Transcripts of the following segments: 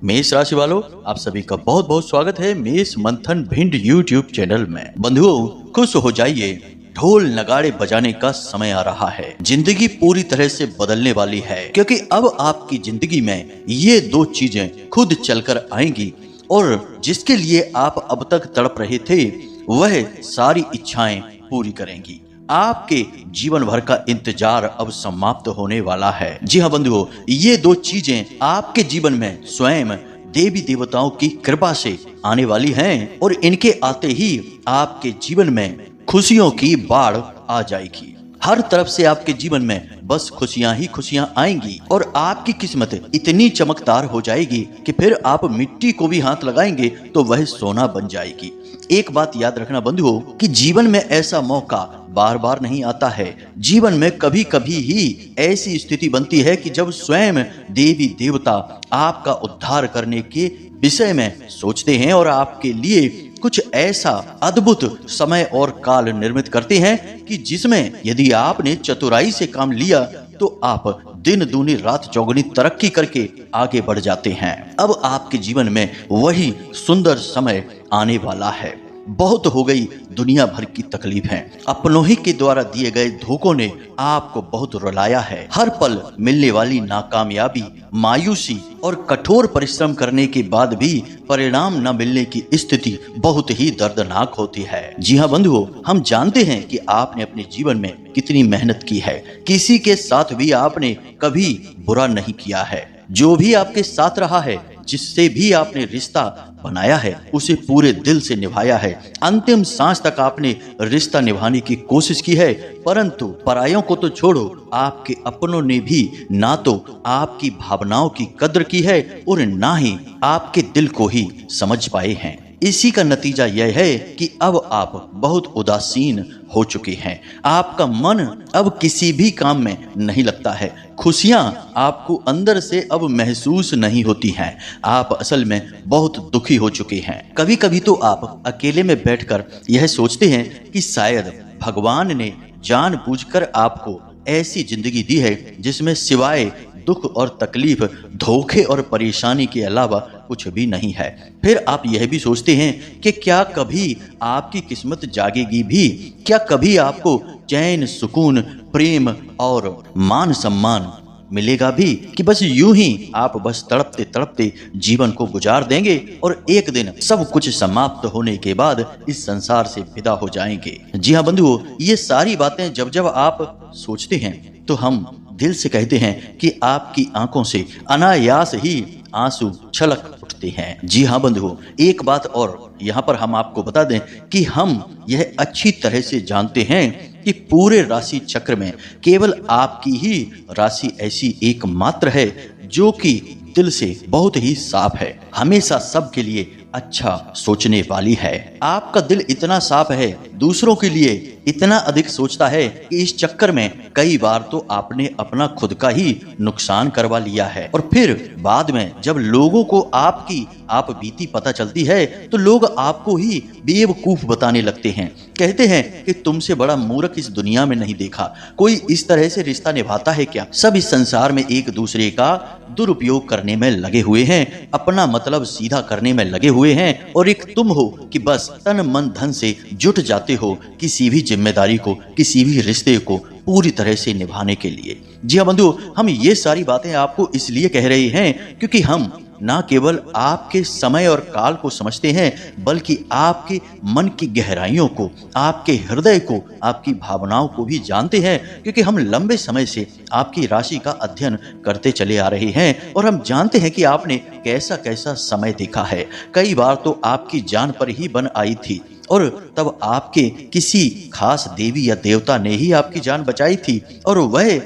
मेष राशि वालों, आप सभी का बहुत बहुत स्वागत है मेष मंथन भिंड यूट्यूब चैनल में। बंधुओं, खुश हो जाइए, ढोल नगाड़े बजाने का समय आ रहा है। जिंदगी पूरी तरह से बदलने वाली है, क्योंकि अब आपकी जिंदगी में ये दो चीजें खुद चलकर आएंगी और जिसके लिए आप अब तक तड़प रहे थे वह सारी इच्छाएं पूरी करेंगी। आपके जीवन भर का इंतजार अब समाप्त होने वाला है। जी हाँ बंधुओं, ये दो चीजें आपके जीवन में स्वयं देवी देवताओं की कृपा से आने वाली हैं और इनके आते ही आपके जीवन में खुशियों की बाढ़ आ जाएगी। हर तरफ से आपके जीवन में बस खुशियां ही खुशियां आएंगी और आपकी किस्मत इतनी चमकदार हो जाएगी कि फिर आप मिट्टी को भी हाथ लगाएंगे तो वह सोना बन जाएगी। एक बात याद रखना बंधुओं कि जीवन में ऐसा मौका बार बार नहीं आता है। जीवन में कभी कभी ही ऐसी स्थिति बनती है कि जब स्वयं देवी देवता आपका उद्धार करने के विषय में सोचते हैं और आपके लिए कुछ ऐसा अद्भुत समय और काल निर्मित करते हैं कि जिसमें यदि आपने चतुराई से काम लिया तो आप दिन दूनी रात चौगुनी तरक्की करके आगे बढ़ जाते हैं। अब आपके जीवन में वही सुंदर समय आने वाला है। बहुत हो गई दुनिया भर की तकलीफें, अपनों ही के द्वारा दिए गए धोखों ने आपको बहुत रुलाया है। हर पल मिलने वाली नाकामयाबी, मायूसी और कठोर परिश्रम करने के बाद भी परिणाम न मिलने की स्थिति बहुत ही दर्दनाक होती है। जी हाँ बंधुओं, हम जानते हैं कि आपने अपने जीवन में कितनी मेहनत की है। किसी के साथ भी आपने कभी बुरा नहीं किया है। जो भी आपके साथ रहा है, जिससे भी आपने रिश्ता बनाया है, उसे पूरे दिल से निभाया है। अंतिम सांस तक आपने रिश्ता निभाने की कोशिश की है, परंतु परायों को तो छोड़ो, आपके अपनों ने भी ना तो आपकी भावनाओं की कद्र की है और ना ही आपके दिल को ही समझ पाए हैं। इसी का नतीजा यह है कि अब आप बहुत उदासीन हो चुके हैं। आपका मन अब किसी भी काम में नहीं लगता है। खुशियां आपको अंदर से अब महसूस नहीं होती हैं। आप असल में बहुत दुखी हो चुके हैं। कभी कभी तो आप अकेले में बैठकर यह सोचते हैं कि शायद भगवान ने जानबूझकर आपको ऐसी जिंदगी दी है जिसमें सिवाय दुख और तकलीफ, धोखे और परेशानी के अलावा कुछ भी नहीं है। फिर आप यह भी सोचते हैं कि क्या कभी आपकी किस्मत जागेगी भी? क्या कभी आपको चैन, सुकून, प्रेम और मान सम्मान मिलेगा भी? कि बस यूं ही आप बस तड़पते तड़पते जीवन को गुजार देंगे और एक दिन सब कुछ समाप्त होने के बाद इस संसार से विदा हो जाएंगे। जी हाँ बंधुओं, ये सारी बातें जब जब आप सोचते हैं तो हम दिल से कहते हैं कि आपकी आंखों से अनायास ही आंसू छलक उठते हैं। जी हाँ बंधुओं, एक बात और यहाँ पर हम आपको बता दें कि हम यह अच्छी तरह से जानते हैं कि पूरे राशि चक्र में केवल आपकी ही राशि ऐसी एकमात्र है जो कि दिल से बहुत ही साफ है, हमेशा सबके लिए अच्छा सोचने वाली है। आपका दिल इतना साफ है, दूसरों के लिए इतना अधिक सोचता है कि इस चक्कर में कई बार तो आपने अपना खुद का ही नुकसान करवा लिया है और फिर बाद में जब लोगों को आपकी आप बीती पता चलती है तो लोग आपको ही बेवकूफ बताने लगते हैं। कहते हैं कि तुमसे बड़ा मूर्ख इस दुनिया में नहीं देखा, कोई इस तरह से रिश्ता निभाता है क्या? सब इस संसार में एक दूसरे का दुरुपयोग करने में लगे हुए हैं, अपना मतलब सीधा करने में लगे हुए हैं और एक तुम हो कि बस तन मन धन से जुट जाते हो किसी भी जिम्मेदारी को, किसी भी रिश्ते को पूरी तरह से निभाने के लिए। जी हाँ बंधु, हम ये सारी बातें आपको इसलिए कह रहे हैं क्योंकि हम ना केवल आपके समय और काल को समझते हैं बल्कि आपके मन की गहराइयों को, आपके हृदय को, आपकी भावनाओं को भी जानते हैं, क्योंकि हम लंबे समय से आपकी राशि का अध्ययन करते चले आ रहे हैं और हम जानते हैं कि आपने कैसा कैसा समय देखा है। कई बार तो आपकी जान पर ही बन आई थी और तब आपके किसी खास देवी या देवता ने ही आपकी जान बचाई थी और वह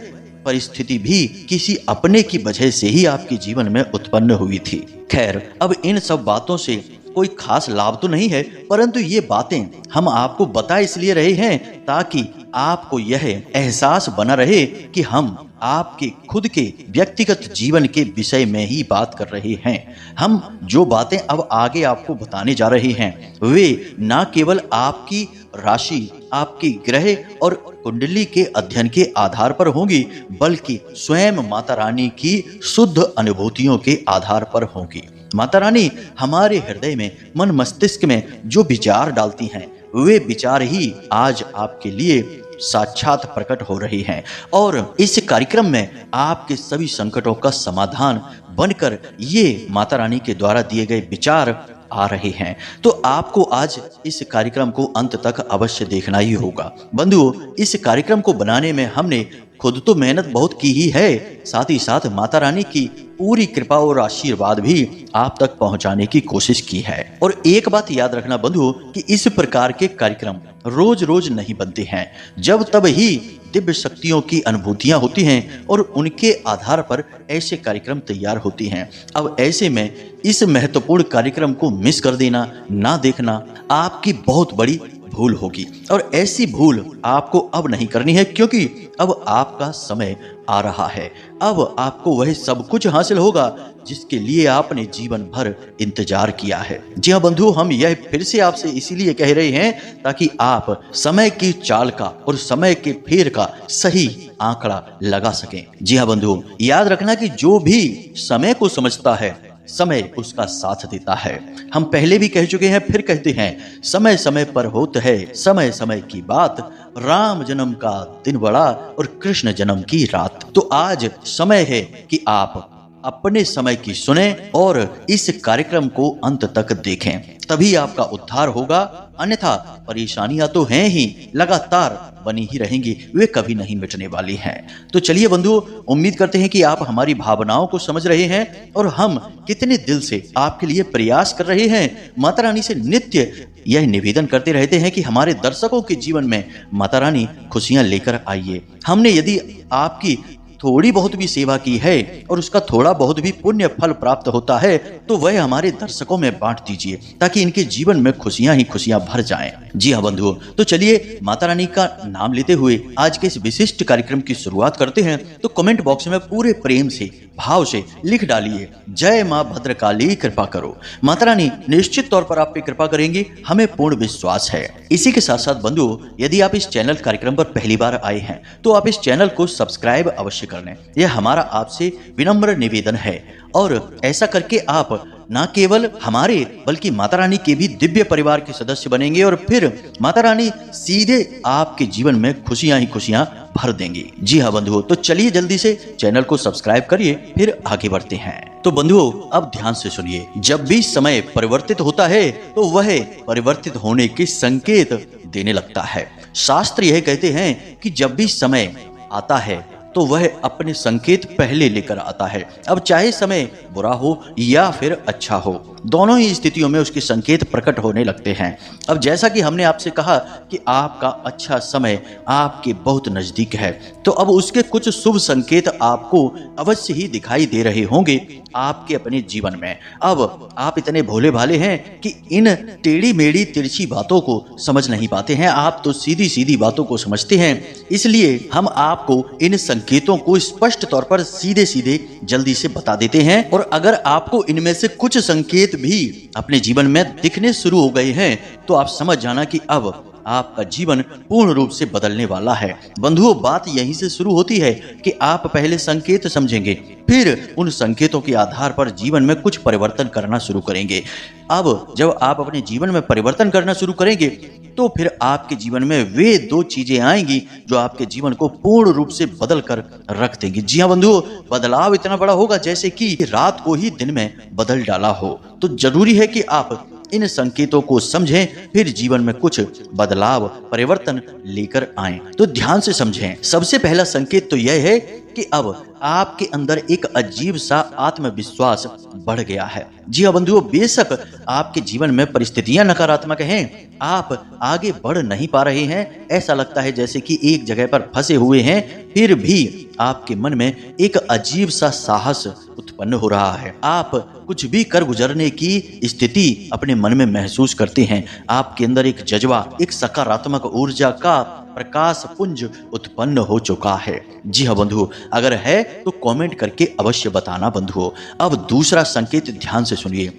परिस्थिति भी किसी अपने की वजह से ही आपके जीवन में उत्पन्न हुई थी। खैर, अब इन सब बातों से कोई खास लाभ तो नहीं है, परंतु ये बातें हम आपको बता इसलिए रहे हैं ताकि आपको यह एहसास बना रहे कि हम आपके खुद के व्यक्तिगत जीवन के विषय में ही बात कर रहे हैं। हम जो बातें अब आगे आपको बताने जा रहे हैं वे न केवल आपकी राशि, आपकी ग्रह और कुंडली के अध्ययन के आधार पर होंगी, बल्कि स्वयं माता रानी की शुद्ध अनुभूतियों के आधार पर होंगी। माता रानी हमारे हृदय में, मन मस्तिष्क में जो विचार डालती हैं वे विचार ही आज आपके लिए साक्षात प्रकट हो रही हैं और इस कार्यक्रम में आपके सभी संकटों का समाधान बनकर ये माता रानी के द्वारा दिए गए विचार आ रहे हैं। तो आपको आज इस कार्यक्रम को अंत तक अवश्य देखना ही होगा। बंधुओं, इस कार्यक्रम को बनाने में हमने खुद तो मेहनत बहुत की ही है, साथ ही साथ माता रानी की पूरी कृपा और आशीर्वाद भी आप तक पहुंचाने की कोशिश की है। और एक बात याद रखना बंधुओं कि इस प्रकार के कार्यक्रम रोज रोज नहीं बनते हैं, जब तब ही दिव्य शक्तियों की अनुभूतियां होती हैं और उनके आधार पर ऐसे कार्यक्रम तैयार होती हैं। अब ऐसे में इस महत्वपूर्ण कार्यक्रम को मिस कर देना, ना देखना आपकी बहुत बड़ी भूल होगी और ऐसी भूल आपको अब नहीं करनी है, क्योंकि अब आपका समय आ रहा है। अब आपको वह सब कुछ हासिल होगा जिसके लिए आपने जीवन भर इंतजार किया है। जी हाँ बंधु, हम यह फिर से आपसे इसीलिए कह रहे हैं ताकि आप समय की चाल का और समय के फेर का सही आंकड़ा लगा सकें। जी हाँ बंधु, याद रखना कि जो भी समय को समझता है समय उसका साथ देता है। हम पहले भी कह चुके हैं, फिर कहते हैं, समय समय पर होता है समय समय की बात, राम जन्म का दिन बड़ा और कृष्ण जन्म की रात। तो आज समय है कि आप अपने समय की सुने और इस कार्यक्रम को अंत तक देखें, तभी आपका उद्धार होगा। अन्यथा परेशानियां तो हैं ही, लगातार बनी ही रहेंगी, वे कभी नहीं मिटने वाली हैं। तो चलिए बंधुओं, उम्मीद करते हैं कि आप हमारी भावनाओं को समझ रहे हैं और हम कितने दिल से आपके लिए प्रयास कर रहे हैं। माता रानी से नित्य यह निवेदन करते रहते हैं कि हमारे दर्शकों के जीवन में माता रानी खुशियां लेकर आइए। हमने यदि आपकी थोड़ी बहुत भी सेवा की है और उसका थोड़ा बहुत भी पुण्य फल प्राप्त होता है तो वह हमारे दर्शकों में बांट दीजिए, ताकि इनके जीवन में खुशियां ही खुशियां भर जाएं। जी हाँ बंधुओं, तो चलिए माता रानी का नाम लेते हुए आज के इस विशिष्ट कार्यक्रम की शुरुआत करते हैं। तो कमेंट बॉक्स में पूरे प्रेम से, भाव से लिख डालिए, जय माँ भद्रकाली कृपा करो। माता रानी निश्चित तौर पर आप पे कृपा करेंगी, हमें पूर्ण विश्वास है। इसी के साथ साथ बंधुओं, यदि आप इस चैनल कार्यक्रम पर पहली बार आए हैं तो आप इस चैनल को सब्सक्राइब अवश्य कर लें। यह हमारा आपसे विनम्र निवेदन है और ऐसा करके आप न केवल हमारे बल्कि माता रानी के भी दिव्य परिवार के सदस्य बनेंगे और फिर माता रानी सीधे आपके जीवन में खुशियां ही खुशियां भर देंगी। जी हाँ बंधुओं, तो चलिए जल्दी से चैनल को सब्सक्राइब करिए, फिर आगे बढ़ते हैं। तो बंधुओं, अब ध्यान से सुनिए, जब भी समय परिवर्तित होता है तो वह परिवर्तित होने के संकेत देने लगता है। शास्त्र यह कहते हैं कि जब भी समय आता है तो वह अपने संकेत पहले लेकर आता है। अब चाहे समय बुरा हो या फिर अच्छा हो, दोनों ही स्थितियों में उसके संकेत प्रकट होने लगते हैं। अब जैसा कि हमने आपसे कहा कि आपका अच्छा समय आपके बहुत नजदीक है, तो अब उसके कुछ शुभ संकेत आपको अवश्य ही दिखाई दे रहे होंगे आपके अपने जीवन में। अब आप इतने भोले भाले हैं कि इन टेढ़ी मेढ़ी तिरछी बातों को समझ नहीं पाते हैं, आप तो सीधी सीधी बातों को समझते हैं। इसलिए हम आपको इन संकेतों को स्पष्ट तौर पर सीधे सीधे जल्दी से बता देते हैं। और अगर आपको इनमें से कुछ संकेत भी अपने जीवन में दिखने शुरू हो गए हैं तो आप समझ जाना कि अब आपका जीवन पूर्ण रूप से बदलने वाला है। बंधुओं, बात यहीं से शुरू होती है कि आप पहले संकेत समझेंगे, फिर उन संकेतों के आधार पर जीवन में कुछ परिवर्तन करना शुरू करेंगे। अब जब आप अपने जीवन में परिवर्तन करना शुरू करेंगे तो फिर आपके जीवन में वे दो चीजें आएंगी जो आपके जीवन को पूर्ण रूप से बदल कर रख देंगी। जी हाँ बंधुओं, बदलाव इतना बड़ा होगा जैसे कि रात को ही दिन में बदल डाला हो। तो जरूरी है कि आप इन संकेतों को समझें, फिर जीवन में कुछ बदलाव, परिवर्तन लेकर आएं। तो ध्यान से समझें। सबसे पहला संकेत तो यह है कि अब आपके अंदर एक अजीब सा आत्मविश्वास बढ़ गया है। जी हाँ बंधुओं, बेशक आपके जीवन में परिस्थितियां नकारात्मक हैं, आप आगे बढ़ नहीं पा रहे हैं, ऐसा लगता है जैसे कि एक जगह पर फंसे हुए हैं, फिर भी आपके मन में एक अजीब सा साहस उत्पन्न हो रहा है। आप कुछ भी कर गुजरने की स्थिति अपने मन में महसूस करते हैं। आपके अंदर एक जज्बा, एक सकारात्मक ऊर्जा का प्रकाश पुंज उत्पन्न हो चुका है। जी हाँ बंधुओं, अगर है तो कमेंट करके अवश्य बताना बंधुओं। अब दूसरा संकेत ध्यान से सुनिए।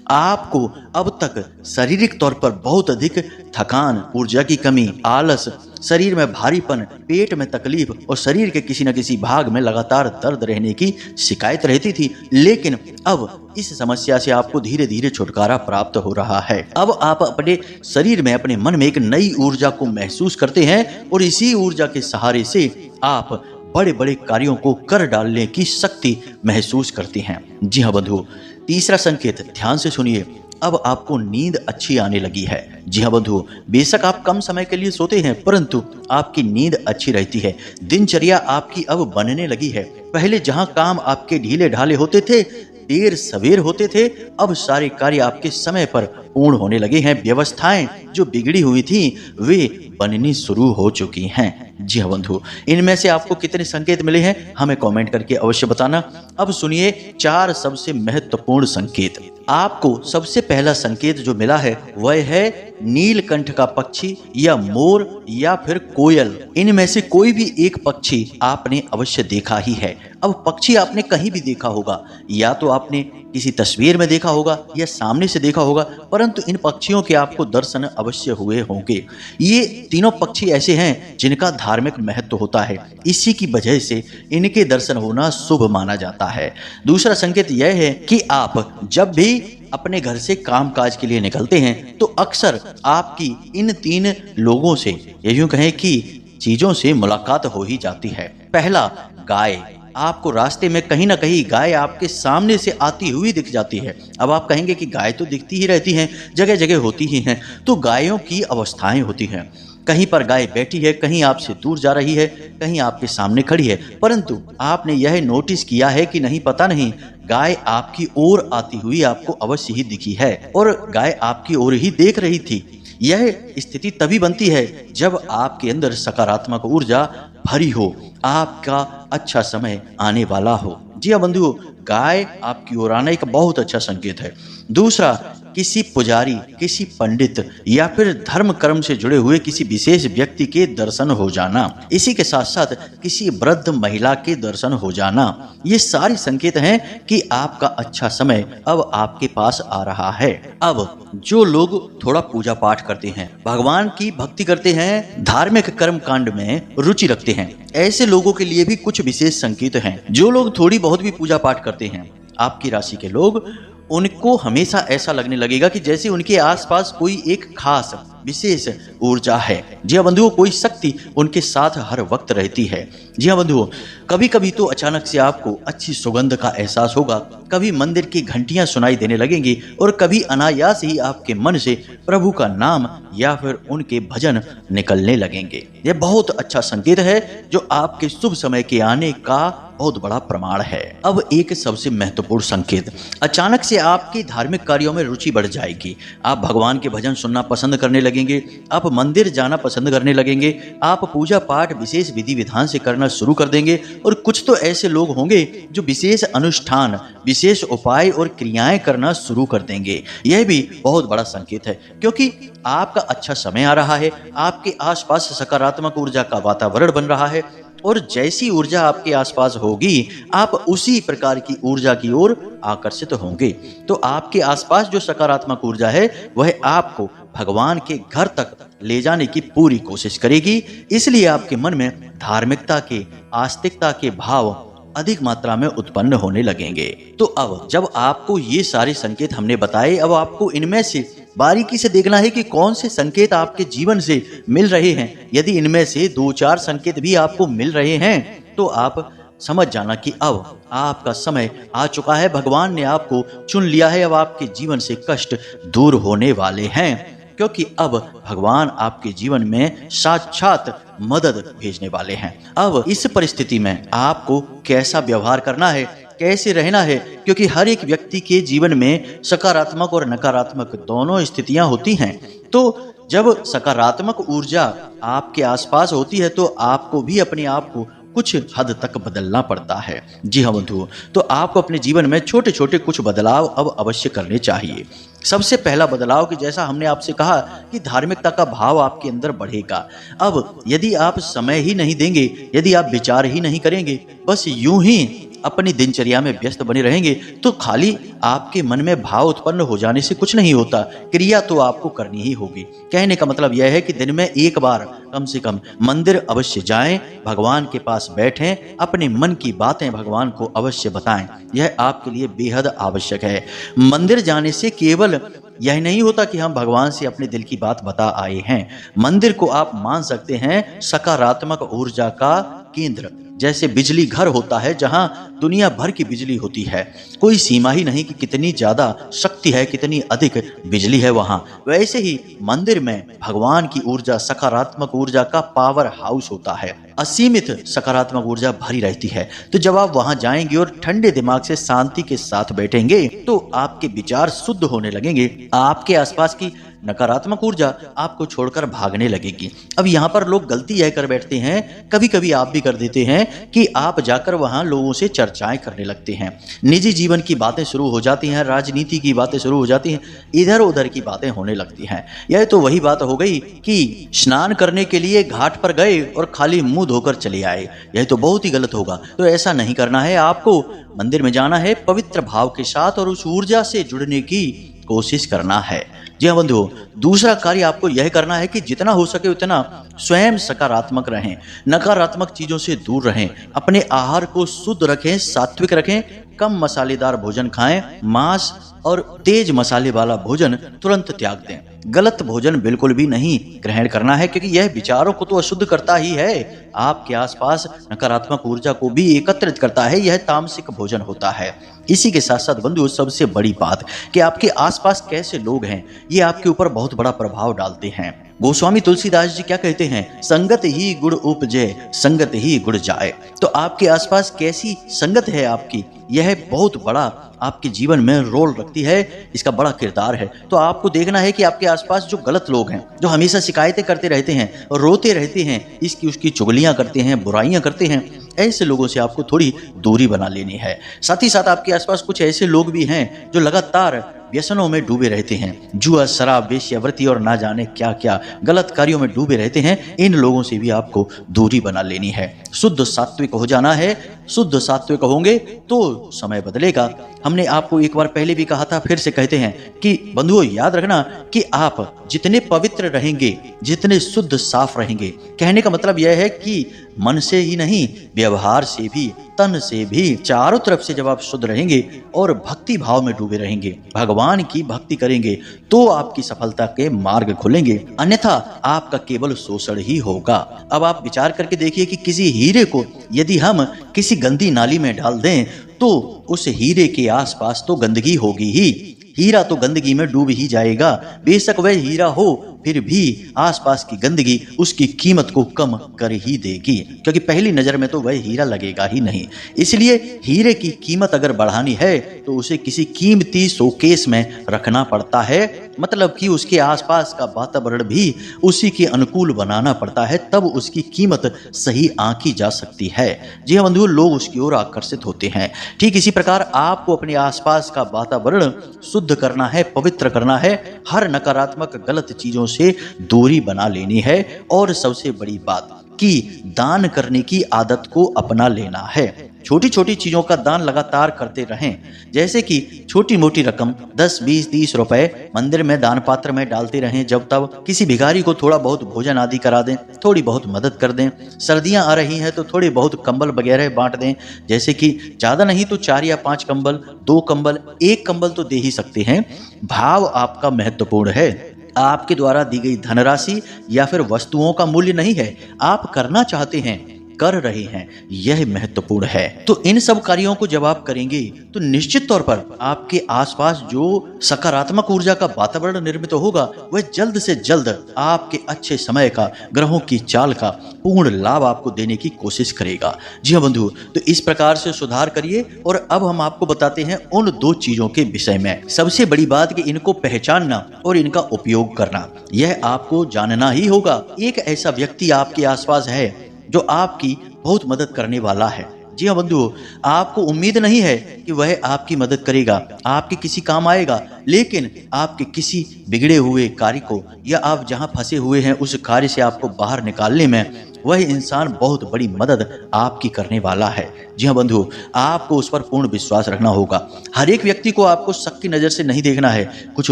आपको अब तक शारीरिक तौर पर बहुत अधिक थकान, ऊर्जा की कमी, आलस, शरीर में भारीपन, पेट में तकलीफ और शरीर के किसी न किसी भाग में लगातार दर्द रहने की शिकायत रहती थी, लेकिन अब इस समस्या से आपको धीरे धीरे छुटकारा प्राप्त हो रहा है। अब आप अपने शरीर में, अपने मन में एक नई ऊर्जा को महसूस करते हैं और इसी ऊर्जा के सहारे से आप बड़े बड़े कार्यों को कर डालने की शक्ति महसूस करते हैं। जी हाँ बंधुओं, तीसरा संकेत ध्यान से सुनिए। अब आपको नींद अच्छी आने लगी है। जी हाँ बंधुओं, बेशक आप कम समय के लिए सोते हैं, परंतु आपकी नींद अच्छी रहती है। दिनचर्या आपकी अब बनने लगी है। पहले जहां काम आपके ढीले ढाले होते थे, देर सवेर होते थे, अब सारे कार्य आपके समय पर पूर्ण होने लगे हैं। व्यवस्थाएं जो बिगड़ी हुई थी वे बननी शुरू हो चुकी हैं। जी हाँ बंधु, इनमें से आपको कितने संकेत मिले हैं हमें कमेंट करके अवश्य बताना। अब सुनिए 4 सबसे महत्वपूर्ण संकेत। आपको सबसे पहला संकेत जो मिला है वह है नीलकंठ का पक्षी या मोर या फिर कोयल। इनमें से कोई भी एक पक्षी आपने अवश्य देखा ही है। अब पक्षी आपने कहीं भी देखा होगा, या तो आपने किसी तस्वीर में देखा होगा या सामने से देखा होगा, परंतु इन पक्षियों के आपको दर्शन अवश्य हुए होंगे। ये तीनों पक्षी ऐसे हैं जिनका धार्मिक महत्व होता है, इसी की वजह से इनके दर्शन होना शुभ माना जाता है। दूसरा संकेत यह है कि आप जब भी अपने घर से कामकाज के लिए निकलते हैं तो अक्सर आपकी इन 3 लोगों से, या यूं कहें कि चीजों से मुलाकात हो ही जाती है। पहला, गाय। आपको रास्ते में कहीं ना कहीं गाय आपके सामने से आती हुई दिख जाती है। अब आप कहेंगे कि गाय तो दिखती ही रहती हैं, जगह जगह होती ही हैं। तो गायों की अवस्थाएं होती हैं। कहीं पर गाय बैठी है, कहीं आपसे दूर जा रही है, कहीं आपके सामने खड़ी है, परंतु आपने यह नोटिस किया है कि नहीं पता नहीं, गाय आपकी ओर आती हुई आपको अवश्य ही दिखी है और गाय आपकी ओर ही देख रही थी। यह स्थिति तभी बनती है जब आपके अंदर सकारात्मक ऊर्जा भरी हो, आपका अच्छा समय आने वाला हो। जी हाँ बंधुओं, गाय आपकी ओर आना एक बहुत अच्छा संकेत है। दूसरा, किसी पुजारी, किसी पंडित या फिर धर्म कर्म से जुड़े हुए किसी विशेष व्यक्ति के दर्शन हो जाना। इसी के साथ साथ किसी वृद्ध महिला के दर्शन हो जाना। ये सारे संकेत हैं कि आपका अच्छा समय अब आपके पास आ रहा है। अब जो लोग थोड़ा पूजा पाठ करते हैं, भगवान की भक्ति करते हैं, धार्मिक कर्म कांड में रुचि रखते हैं, ऐसे लोगों के लिए भी कुछ विशेष संकेत हैं। जो लोग थोड़ी बहुत भी पूजा पाठ करते हैं, आपकी राशि के लोग, उनको हमेशा ऐसा लगने लगेगा कि जैसे उनके आसपास कोई एक खास विशेष ऊर्जा है। जी हाँ बंधुओं, कोई शक्ति उनके साथ हर वक्त रहती है। जी हाँ बंधुओं, कभी कभी तो अचानक से आपको अच्छी सुगंध का एहसास होगा, कभी मंदिर की घंटियां सुनाई देने लगेंगी और कभी अनायास ही आपके मन से प्रभु का नाम या फिर उनके भजन निकलने लगेंगे। यह बहुत अच्छा संकेत है जो आपके शुभ समय के आने का बहुत बड़ा प्रमाण है। अब एक सबसे महत्वपूर्ण संकेत, अचानक से आपकी धार्मिक कार्यों में रुचि बढ़ जाएगी। आप भगवान के भजन सुनना पसंद करने लगेंगे, आप मंदिर जाना पसंद करने लगेंगे, आप पूजा पाठ विशेष विधि विधान से करना शुरू कर देंगे और कुछ तो ऐसे लोग होंगे जो विशेष अनुष्ठान, विशेष उपाय और क्रियाएं करना शुरू कर देंगे। यह भी बहुत बड़ा संकेत है क्योंकि आपका अच्छा समय आ रहा है, आपके आसपास सकारात्मक ऊर्जा का वातावरण बन रहा है और जैसी ऊर्जा आपके आसपास होगी, आप उसी प्रकार की ऊर्जा की ओर आकर्षित होंगे। तो आपके आसपास जो सकारात्मक ऊर्जा है वह आपको भगवान के घर तक ले जाने की पूरी कोशिश करेगी। इसलिए आपके मन में धार्मिकता के, आस्तिकता के भाव अधिक मात्रा में उत्पन्न होने लगेंगे। तो अब जब आपको ये सारे संकेत हमने बताए, अब आपको इनमें से बारीकी से देखना है कि कौन से संकेत आपके जीवन से मिल रहे हैं। यदि इनमें से 2-4 संकेत भी आपको मिल रहे हैं तो आप समझ जाना कि अब आपका समय आ चुका है, भगवान ने आपको चुन लिया है। अब आपके जीवन से कष्ट दूर होने वाले हैं क्योंकि अब भगवान आपके जीवन में साक्षात मदद भेजने वाले हैं। अब इस परिस्थिति में आपको कैसा व्यवहार करना है, कैसे रहना है, क्योंकि हर एक व्यक्ति के जीवन में सकारात्मक और नकारात्मक दोनों स्थितियां होती हैं। तो जब सकारात्मक ऊर्जा आपके आसपास होती है तो आपको भी अपने आप को कुछ हद तक बदलना पड़ता है। जी हाँ बंधुओं, तो आपको अपने जीवन में छोटे छोटे कुछ बदलाव अब अवश्य करने चाहिए। सबसे पहला बदलाव कि जैसा हमने आपसे कहा कि धार्मिकता का भाव आपके अंदर बढ़ेगा। अब यदि आप समय ही नहीं देंगे, यदि आप विचार ही नहीं करेंगे, बस यूं ही अपनी दिनचर्या में व्यस्त बने रहेंगे, तो खाली आपके मन में भाव उत्पन्न हो जाने से कुछ नहीं होता, क्रिया तो आपको करनी ही होगी। कहने का मतलब यह है कि दिन में एक बार कम से कम मंदिर अवश्य जाएं, भगवान के पास बैठें, अपने मन की बातें भगवान को अवश्य बताएं। यह आपके लिए बेहद आवश्यक है। मंदिर जाने से केवल यह नहीं होता कि हम भगवान से अपने दिल की बात बता आए हैं। मंदिर को आप मान सकते हैं सकारात्मक ऊर्जा का केंद्र। जैसे बिजली घर होता है जहां दुनिया भर की बिजली होती है, कोई सीमा ही नहीं कि कितनी ज्यादा शक्ति है, कितनी अधिक बिजली है वहां, वैसे ही मंदिर में भगवान की ऊर्जा, सकारात्मक ऊर्जा का पावर हाउस होता है। असीमित सकारात्मक ऊर्जा भरी रहती है। तो जब आप वहां जाएंगे और ठंडे दिमाग से शांति के साथ बैठेंगे, तो आपके विचार शुद्ध होने लगेंगे, आपके आसपास की नकारात्मक ऊर्जा आपको छोड़कर भागने लगेगी। अब यहाँ पर लोग गलती यह कर बैठते हैं, कभी कभी आप भी कर देते हैं, कि आप जाकर वहां लोगों से चर्चाएं करने लगते हैं, निजी जीवन की बातें शुरू हो जाती हैं, राजनीति की बातें शुरू हो जाती हैं, इधर उधर की बातें होने लगती हैं। यह तो वही बात हो गई कि स्नान करने के लिए घाट पर गए और खाली मुंह धोकर चले आए। यह तो बहुत ही गलत होगा। तो ऐसा नहीं करना है, आपको मंदिर में जाना है पवित्र भाव के साथ और उस ऊर्जा से जुड़ने की कोशिश करना है। जी हाँ बंधुओं, दूसरा कार्य आपको यह करना है कि जितना हो सके उतना स्वयं सकारात्मक रहें, नकारात्मक चीजों से दूर रहें, अपने आहार को शुद्ध रखें, सात्विक रखें, कम मसालेदार भोजन खाएं, मांस और तेज मसाले वाला भोजन तुरंत त्याग दें। गलत भोजन बिल्कुल भी नहीं ग्रहण करना है, क्योंकि यह विचारों को तो अशुद्ध करता ही है, आपके आसपास नकारात्मक ऊर्जा को भी एकत्रित करता है। यह तामसिक भोजन होता है। इसी के साथ साथ बंधुओं, सबसे बड़ी बात कि आपके आसपास कैसे लोग हैं, ये आपके ऊपर बहुत बड़ा प्रभाव डालते हैं। गोस्वामी तुलसीदास जी क्या कहते हैं, संगत ही गुण उपजे, संगत ही गुण जाए। तो आपके आसपास कैसी संगत है आपकी, यह बहुत बड़ा आपके जीवन में रोल रखती है, इसका बड़ा किरदार है। तो आपको देखना है कि आपके आसपास जो गलत लोग हैं, जो हमेशा शिकायतें करते रहते हैं, रोते रहते हैं, इसकी उसकी चुगलियां करते हैं, बुराइयां करते हैं, ऐसे लोगों से आपको थोड़ी दूरी बना लेनी है। साथ ही साथ आपके आसपास कुछ ऐसे लोग भी हैं जो लगातार व्यसनों में डूबे रहते हैं, जुआ, शराब, वेश्यावृत्ति और ना जाने क्या क्या गलत कार्यों में डूबे रहते हैं। इन लोगों से भी आपको दूरी बना लेनी है। शुद्ध सात्विक हो जाना है। शुद्ध सात्विक होंगे तो समय बदलेगा। हमने आपको एक बार पहले भी कहा था, फिर से कहते हैं कि बंधुओं याद रखना कि आप जितने पवित्र रहेंगे, जितने शुद्ध साफ रहेंगे, कहने का मतलब यह है कि मन से ही नहीं, व्यवहार से भी, तन से भी, चारों तरफ से जब आप शुद्ध रहेंगे और भक्ति भाव में डूबे रहेंगे, भगवान की भक्ति करेंगे, तो आपकी सफलता के मार्ग खुलेंगे, अन्यथा आपका केवल शोषण ही होगा। अब आप विचार करके देखिए कि किसी हीरे को यदि हम किसी गंदी नाली में डाल दें, तो उस हीरे के आसपास तो गंदगी होगी ही, हीरा तो गंदगी में डूब ही जाएगा। बेशक वह हीरा हो, फिर भी आसपास की गंदगी उसकी कीमत को कम कर ही देगी, क्योंकि पहली नजर में तो वह हीरा लगेगा ही नहीं। इसलिए हीरे की कीमत अगर बढ़ानी है तो उसे किसी कीमती शोकेस में रखना पड़ता है, मतलब कि उसके आसपास का वातावरण भी उसी के अनुकूल बनाना पड़ता है, तब उसकी कीमत सही आंकी जा सकती है। जी हाँ बंधुओं, लोग उसकी ओर आकर्षित होते हैं। ठीक इसी प्रकार आपको अपने आसपास का वातावरण शुद्ध करना है, पवित्र करना है, हर नकारात्मक गलत चीजों से दूरी बना लेनी है, और सबसे बड़ी बात कि दान करने की आदत को अपना लेना है। छोटी छोटी चीजों का दान लगातार करते रहें, जैसे कि छोटी मोटी रकम 10, 20, 30 रुपए मंदिर में दान पात्र में डालते रहें। जब तब किसी भिखारी को थोड़ा बहुत भोजन आदि करा दें, थोड़ी बहुत मदद कर दें। सर्दियां आ रही हैं तो थोड़ी बहुत कंबल वगैरह बांट दें, जैसे कि ज्यादा नहीं तो 4 या 5 कंबल, 2 कंबल, 1 कंबल तो दे ही सकते हैं। भाव आपका महत्वपूर्ण है। आपके द्वारा दी गई धनराशि या फिर वस्तुओं का मूल्य नहीं है, आप करना चाहते हैं, कर रहे हैं, यह महत्वपूर्ण है। तो इन सब कार्यों को जब आप करेंगे तो निश्चित तौर पर आपके आसपास जो सकारात्मक ऊर्जा का वातावरण निर्मित होगा, वह जल्द से जल्द आपके अच्छे समय का, ग्रहों की चाल का पूर्ण लाभ आपको देने की कोशिश करेगा। जी हाँ बंधु, तो इस प्रकार से सुधार करिए। और अब हम आपको बताते हैं उन 2 चीजों के विषय में। सबसे बड़ी बात कि इनको पहचानना और इनका उपयोग करना, यह आपको जानना ही होगा। एक ऐसा व्यक्ति आपके आसपास है जो आपकी बहुत मदद करने वाला है। जी हाँ बंधुओं, आपको उम्मीद नहीं है कि वह आपकी मदद करेगा, आपके किसी काम आएगा, लेकिन आपके किसी बिगड़े हुए कार्य को या आप जहां फंसे हुए हैं उस कार्य से आपको बाहर निकालने में वह इंसान बहुत बड़ी मदद आपकी करने वाला है। जी हाँ बंधुओं, आपको उस पर पूर्ण विश्वास रखना होगा। हर एक व्यक्ति को आपको शक की नज़र से नहीं देखना है। कुछ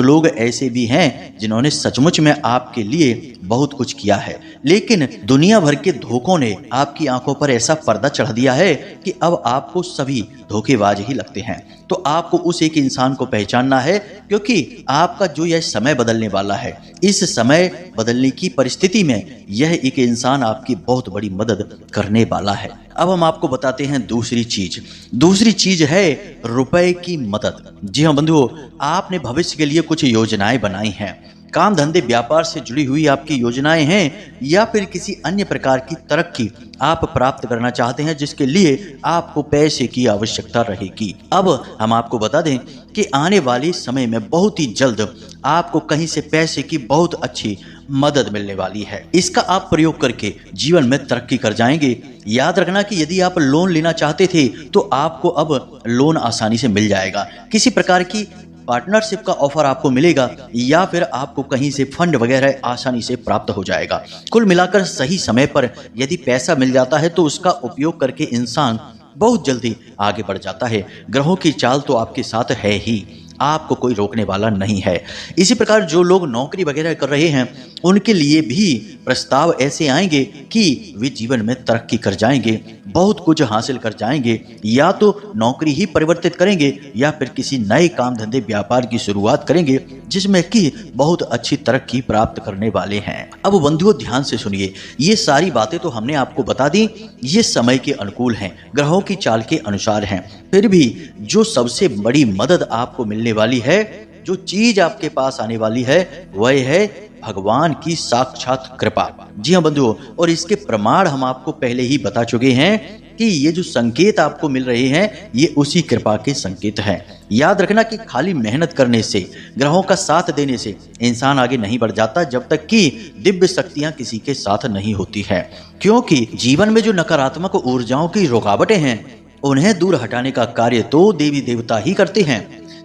लोग ऐसे भी हैं जिन्होंने सचमुच में आपके लिए बहुत कुछ किया है, लेकिन दुनिया भर के धोखों ने आपकी आंखों पर ऐसा पर्दा चढ़ा दिया है कि अब आपको सभी धोखेबाज ही लगते हैं। तो आपको उस एक इंसान को पहचानना है, क्योंकि आपका जो यह समय बदलने वाला है, इस समय बदलने की परिस्थिति में यह एक इंसान आपकी बहुत बड़ी मदद करने वाला है। अब हम आपको बताते हैं दूसरी चीज है रुपए की मदद। जी हाँ बंधुओं, आपने भविष्य के लिए कुछ योजनाएं बनाई हैं, काम धंधे व्यापार से जुड़ी हुई आपकी योजनाएं हैं, या फिर किसी अन्य प्रकार की तरक्की आप प्राप्त करना चाहते हैं जिसके लिए आपको पैसे की आवश्यकता रहेगी। अब हम आपको बता दें कि आने वाले समय में बहुत ही जल्द आपको कहीं से पैसे की बहुत अच्छी मदद मिलने वाली है। इसका आप प्रयोग करके जीवन में तरक्की कर जाएंगे। याद रखना कि यदि आप लोन लेना चाहते थे तो आपको अब लोन आसानी से मिल जाएगा। किसी प्रकार की पार्टनरशिप का ऑफर आपको मिलेगा, या फिर आपको कहीं से फंड वगैरह आसानी से प्राप्त हो जाएगा। कुल मिलाकर सही समय पर यदि पैसा मिल जाता है तो उसका उपयोग करके इंसान बहुत जल्दी आगे बढ़ जाता है। ग्रहों की चाल तो आपके साथ है ही, आपको कोई रोकने वाला नहीं है। इसी प्रकार जो लोग नौकरी वगैरह कर रहे हैं उनके लिए भी प्रस्ताव ऐसे आएंगे कि वे जीवन में तरक्की कर जाएंगे, बहुत कुछ हासिल कर जाएंगे। या तो नौकरी ही परिवर्तित करेंगे या फिर किसी नए काम धंधे व्यापार की शुरुआत करेंगे जिसमें कि बहुत अच्छी तरक्की प्राप्त करने वाले हैं। अब बंधुओं ध्यान से सुनिए, ये सारी बातें तो हमने आपको बता दी, ये समय के अनुकूल हैं, ग्रहों की चाल के अनुसार हैं। फिर भी जो सबसे बड़ी मदद आपको मिलने वाली है, जो चीज आपके पास आने वाली है, वह है भगवान की साक्षात कृपा। जी हाँ बंधुओं, और इसके प्रमाण हम आपको पहले ही बता चुके हैं कि ये जो संकेत आपको मिल रहे हैं ये उसी कृपा के संकेत हैं। याद रखना कि खाली मेहनत करने से, ग्रहों का साथ देने से इंसान आगे नहीं बढ़ जाता जब तक कि दिव्य शक्तियां किसी के साथ नहीं होती है। क्योंकि जीवन में जो नकारात्मक ऊर्जाओं की रुकावटें हैं उन्हें दूर हटाने का कार्य तो देवी देवता ही करते हैं।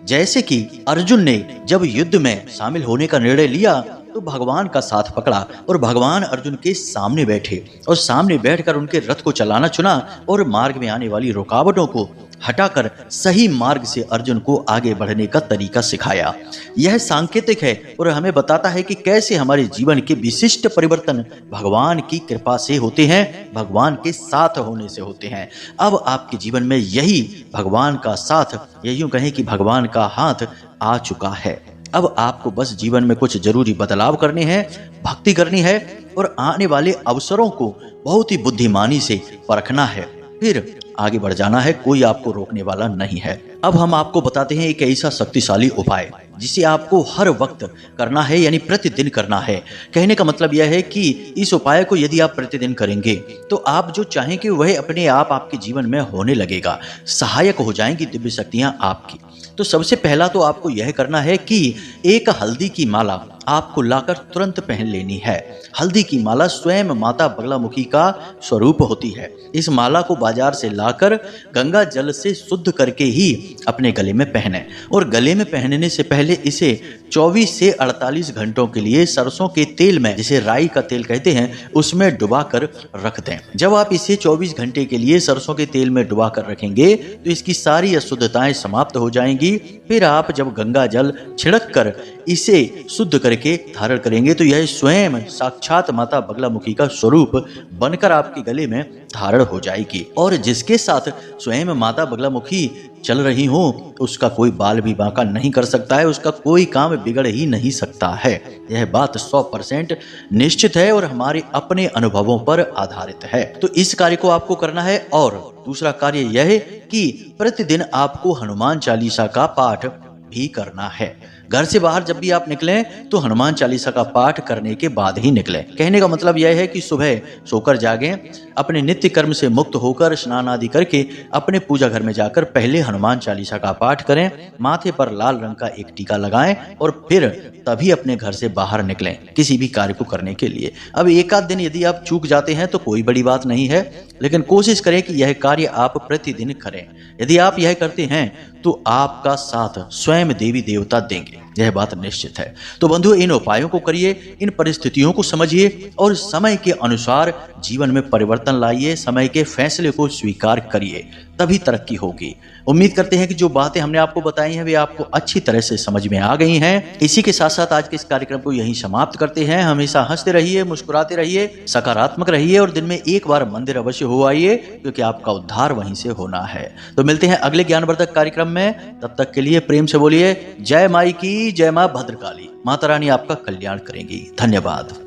जैसे कि अर्जुन ने जब युद्ध में शामिल होने का निर्णय लिया तो भगवान का साथ पकड़ा और भगवान अर्जुन के सामने बैठे और सामने बैठकर उनके रथ को चलाना चुना और मार्ग में आने वाली रुकावटों को हटाकर सही मार्ग से अर्जुन को आगे बढ़ने का तरीका सिखाया। यह सांकेतिक है और हमें बताता है कि कैसे हमारे जीवन के विशिष्ट परिवर्तन भगवान की कृपा से होते हैं, भगवान के साथ होने से होते हैं। अब आपके जीवन में यही भगवान का साथ, या यूं कहें कि भगवान का हाथ आ चुका है। अब आपको बस जीवन में कुछ जरूरी बदलाव करने हैं, भक्ति करनी है और आने वाले अवसरों को बहुत ही बुद्धिमानी से परखना है, फिर आगे बढ़ जाना है। कोई आपको रोकने वाला नहीं है। अब हम आपको बताते हैं एक ऐसा शक्तिशाली उपाय जिसे आपको हर वक्त करना है, यानी प्रतिदिन करना है। कहने का मतलब यह है कि इस उपाय को यदि आप प्रतिदिन करेंगे तो आप जो चाहेंगे वह अपने आप आपके जीवन में होने लगेगा, सहायक हो जाएंगी दिव्य शक्तियां आपकी। तो सबसे पहला तो आपको यह करना है कि एक हल्दी की माला आपको लाकर तुरंत पहन लेनी है। हल्दी की माला स्वयं माता बगलामुखी का स्वरूप होती है। इस माला को बाजार से लाकर गंगा जल से शुद्ध करके ही अपने गले में पहने, और गले में पहनने से पहले इसे 24 से 48 घंटों के लिए सरसों के तेल में, जिसे राई का तेल कहते हैं, उसमें डुबा कर रख दें। जब आप इसे 24 घंटे के लिए सरसों के तेल में डुबा कर रखेंगे तो इसकी सारी अशुद्धताएं समाप्त हो जाएंगी। फिर आप जब गंगा जल छिड़क कर इसे शुद्ध करके धारण करेंगे तो यह स्वयं साक्षात माता बगलामुखी का स्वरूप बनकर आपके गले में धारण हो जाएगी। और जिसके साथ स्वयं माता बगलामुखी चल रही हो उसका कोई बाल भी बांका नहीं कर सकता है, उसका कोई काम बिगड़ ही नहीं सकता है। यह बात 100% निश्चित है और हमारे अपने अनुभवों पर आधारित है। तो इस कार्य को आपको करना है। और दूसरा कार्य यह है कि प्रतिदिन आपको हनुमान चालीसा का पाठ भी करना है। घर से बाहर जब भी आप निकलें तो हनुमान चालीसा का पाठ करने के बाद ही निकलें। कहने का मतलब यह है कि सुबह सोकर जागें, अपने नित्य कर्म से मुक्त होकर स्नान आदि करके अपने पूजा घर में जाकर पहले हनुमान चालीसा का पाठ करें, माथे पर लाल रंग का एक टीका लगाएं और फिर तभी अपने घर से बाहर निकलें किसी भी कार्य को करने के लिए। अब एक आध दिन यदि आप चूक जाते हैं तो कोई बड़ी बात नहीं है, लेकिन कोशिश करें कि यह कार्य आप प्रतिदिन करें। यदि आप यह करते हैं तो आपका साथ स्वयं देवी देवता देंगे, यह बात निश्चित है। तो बंधुओं, इन उपायों को करिए, इन परिस्थितियों को समझिए और समय के अनुसार जीवन में परिवर्तन लाइए, समय के फैसले को स्वीकार करिए, तभी तरक्की होगी। उम्मीद करते हैं कि जो बातें हमने आपको बताई हैं वे आपको अच्छी तरह से समझ में आ गई हैं। इसी के साथ साथ आज के इस कार्यक्रम को यहीं समाप्त करते हैं। हमेशा हंसते रहिए, मुस्कुराते रहिए, सकारात्मक रहिए और दिन में एक बार मंदिर अवश्य हो आइए, क्योंकि आपका उद्धार वहीं से होना है। तो मिलते हैं अगले ज्ञानवर्धक कार्यक्रम में, तब तक के लिए प्रेम से बोलिए जय माई की, जय मां भद्रकाली। माता रानी आपका कल्याण करेंगी। धन्यवाद।